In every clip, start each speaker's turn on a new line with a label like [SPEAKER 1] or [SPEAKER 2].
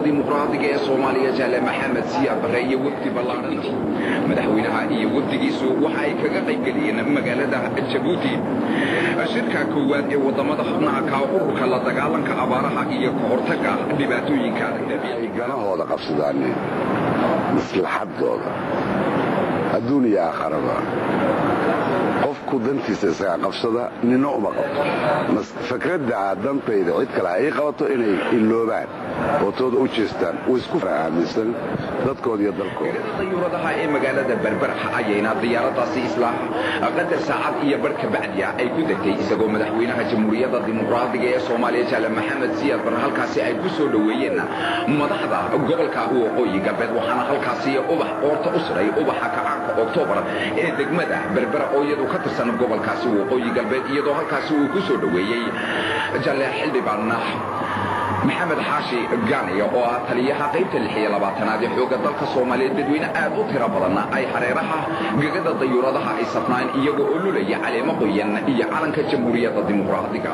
[SPEAKER 1] dimuqraadiga ee Soomaaliya Jaale Maxamed Siyaad Barre waqti ballaaran madaxweynaha iyo waqtigiisu waxa ay kaga qayb galeen magaalada Djibouti shirka koowaad ee wadamada xubnaha ka ururka la dagaalanka abaaraha iyo ka hortagga dhibaatooyinka
[SPEAKER 2] ganahooda qabsadaan maslaxadooda adduuniya aakhirada qofku dantiisa isaga qabsada nina uma qabto fikradda dantayda cid kale ay qabato inay iloobaan oo tooda u jeestaan oo isku aaminsan dadkooda iyo dalkooda
[SPEAKER 1] diyuuradaha ee magaalada Berbera ayayna diyaaradaasi islaax qadar saacad iyo bar ka bacdiya ay ku degtay isagoo madaxweynaha jamhuuriyadda dimuqraadiga ee Soomaaliya Jaale Maxamed Siyaad Barre halkaasi ay ku soo dhaweeyeen madaxda gobolka Waqooyi Galbeed waxaana halkaasi ubax qoorta u suray ubaxa kacaanka Oktoobar ee degmada Berbera oo iyadu ka tirsan gobolkaasi Waqooyi Galbeed iyadoo halkaasi uu ku soo dhaweeyay Jaale Xildhibaan محمد حاشي قاني oo ah taliyaha qaybta 26aad ee xooga dalka Soomaaliyeed dadweyne aad u tiro badan ay xareeraha gagada diyuuradaha ay safnaan iyagoo u lulaya caleemo qoyan iyo calanka jamhuuriyadda dimuqraadiga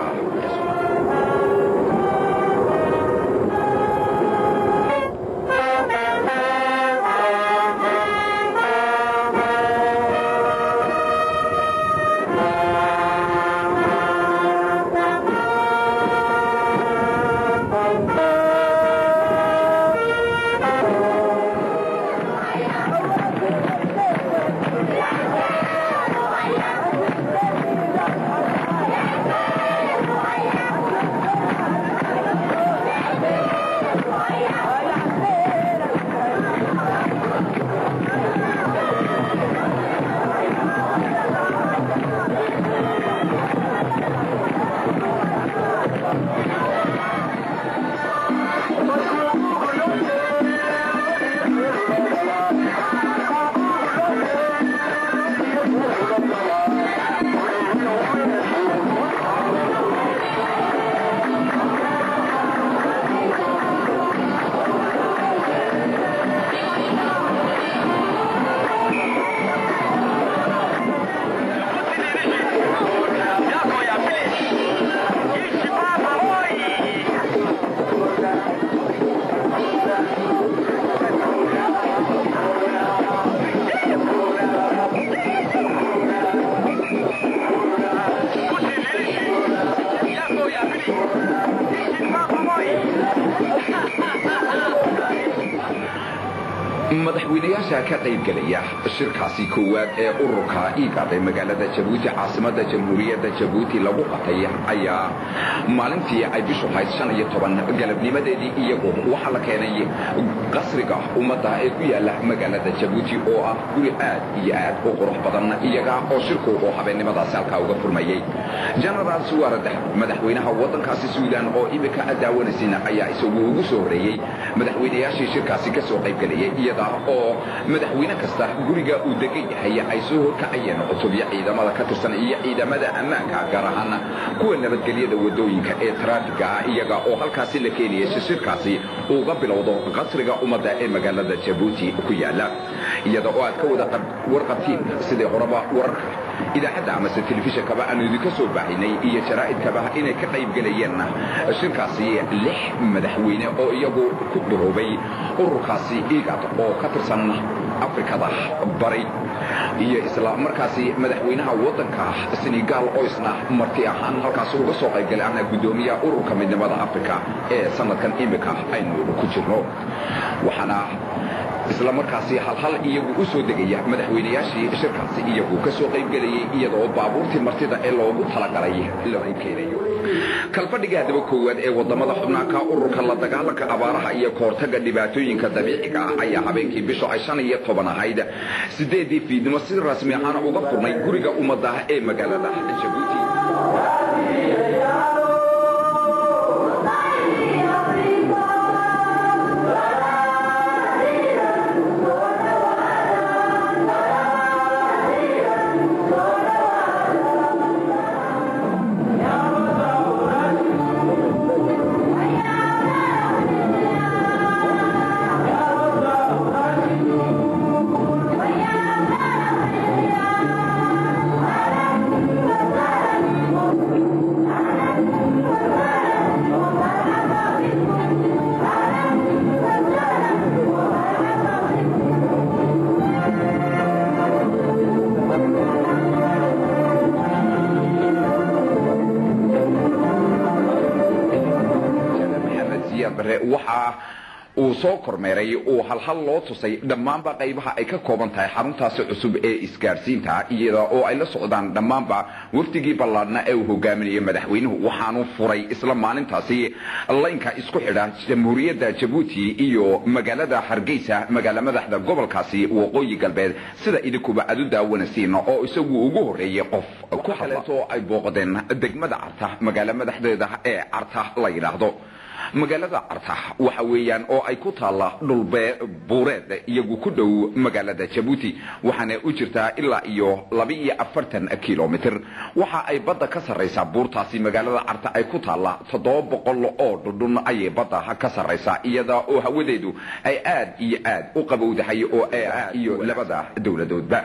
[SPEAKER 1] madaxweynayaasha ka qayb galaya shirkaasi koowaad ee ururka IGAD magaalada Djibouti caasimada jamhuuriyadda Djibouti lagu qatay ayaa maalintii ay bishu hayd 15 galabnimadeedii iyagoo waxa la keenay qasriga ummadda ee ku yaala magaalada Djibouti oo ah guri aad iyo aad u qurux badan iyaga oo shirku oo habeenimadaas halka uga furmayay General Suwaarada madaxweynaha wadankaasi Suudaan oo imika adaawanaysiina ayaa isagu ugu soo horeeyay madaxweynayaashii shirkaasi ka soo qayb galay iyada oo madaxweyne kasta guriga uu degan yahay ay soo horkacayeen cutubyo ciidamada ka tirsan iyo ciidamada ammaanka gaar ahaan kuwa nabadgelyada wadooyinka ee traafiga iyaga oo halkaasi la keeniyay shirkaasi uga bilowdo qasriga ummadda ee magaalada Djibouti ku yaala iyada oo aad ka wada warqabtiin sidii horaba wararka idaacadda ama telefishinka ba aanu idinka soo baahinay iyo jaraa'idkaba inay ka qayb galayeen shirkaasi 6 madaxweyne oo iyagu ku duroobay ururkaasi IGAD oo ka tirsan Afrikada bari iyo isla markaasi madaxweynaha wadanka Senegal oo isna marti ahaan halkaas uga soo qayb galay gudoomiyaha ururka midnimada Afrika ee sanadkan imika aynu ku jirno waxana isla markaasi hal iyagu u soo degaya madaxweynayaashii shirkaasi iyagu ka soo qayb galayay iyadoo baabuurtii martida ee loogu talagalay la keenayo kalfadhiga hadaba koowaad ee wadamada xubnaha ka ururka la dagaalanka abaaraha iyo ka hortagga dhibaatooyinka dabiiciga ah ayaa habeenkii bisha 15 ahayd 8 fiidnimo si rasmi ah uga furnay guriga ummadda ee magaalada Djibouti bare waxa uu soo kormeeray oo hal loo tusay dhammaanba qaybaha ay ka kooban tahay xaruntaasi cusub ee isgaarsiinta iyada oo ay la socdaan dhammaanba waftigii ballaadna ee uu hogaaminayay madaxweynuhu waxaanu furay isla maalintaasi laynka isku xidha jamhuuriyadda Djibouti iyo magaalada Hargeysa magaala madaxda gobolkaasi waqooyi galbeed sida idinkuba aad u daawanaysiin oo isagu ugu horeeyay qof ku xaleeto ay booqdeen degmada Carta magaala madaxdeeda ee Carta la yiraahdo magaalada Carta waxa weeyaan oo ay ku taala dhul buureed iyagu ku dhow magaalada Djibouti waxaana u jirtaa ilaa iyo 42 kilomitir waxa ay badda ka sareysaa buurtaasi magaalada Carta ay ku taala 700 oo dhudhun ay badda ka sareysaa iyada oo hawadeedu ay aad iyo aad u qabowdahay oo iyo labada dawladoodba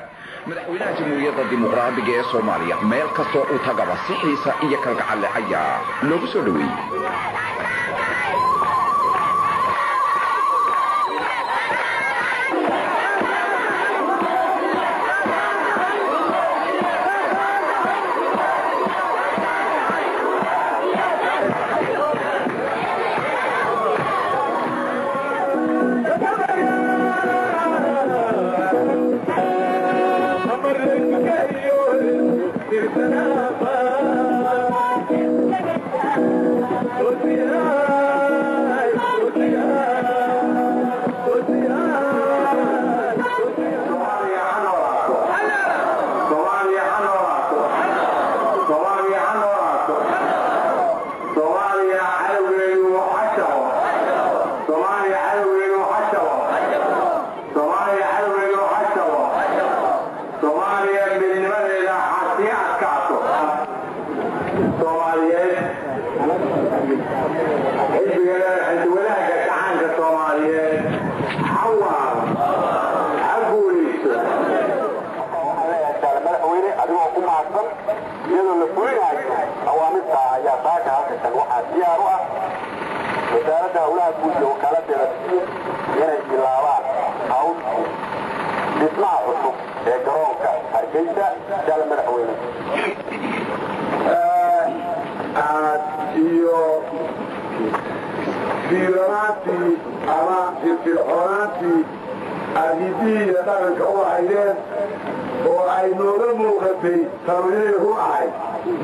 [SPEAKER 1] madaxweynaha jamhuuriyadda dimuqraadiga ee Soomaaliya meel kasta oo tagaba sixiisa iyo kalgacal ayaa loogu soo dhaweeyay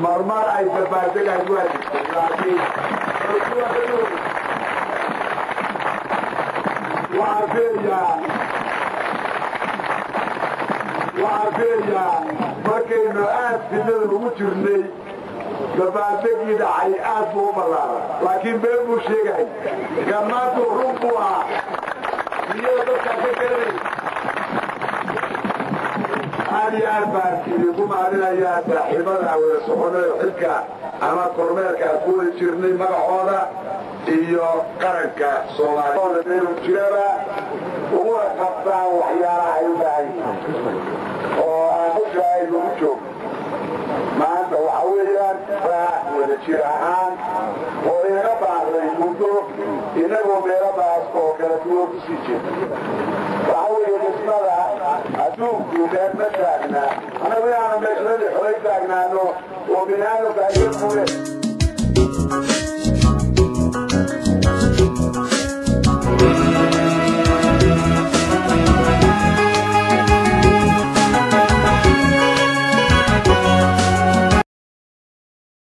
[SPEAKER 3] مرمار أي تبادل أجواء وعافية مركينا آد في المجرني تبادل يدعي آد مبرر لكن بيبو شيئا كما تحبها يوضك فكري هذه آفات يقوم علينا يا صاحبنا والسحونة الحلكة أما كورميرك أقول جرني مقعودة إيو قرنك صومالي ونبينو جيبا هو قطع وحيارة عيوباي وأخشى الموجود ما أنت وحويا ونجيران ويربع الموجود إنه بيربع أسكو كالتوب سيجي وحويا نسمى أدوك يوكاد مساكنا أنا ويانا مجرد حويتاكنا وبنانو كأيب مويت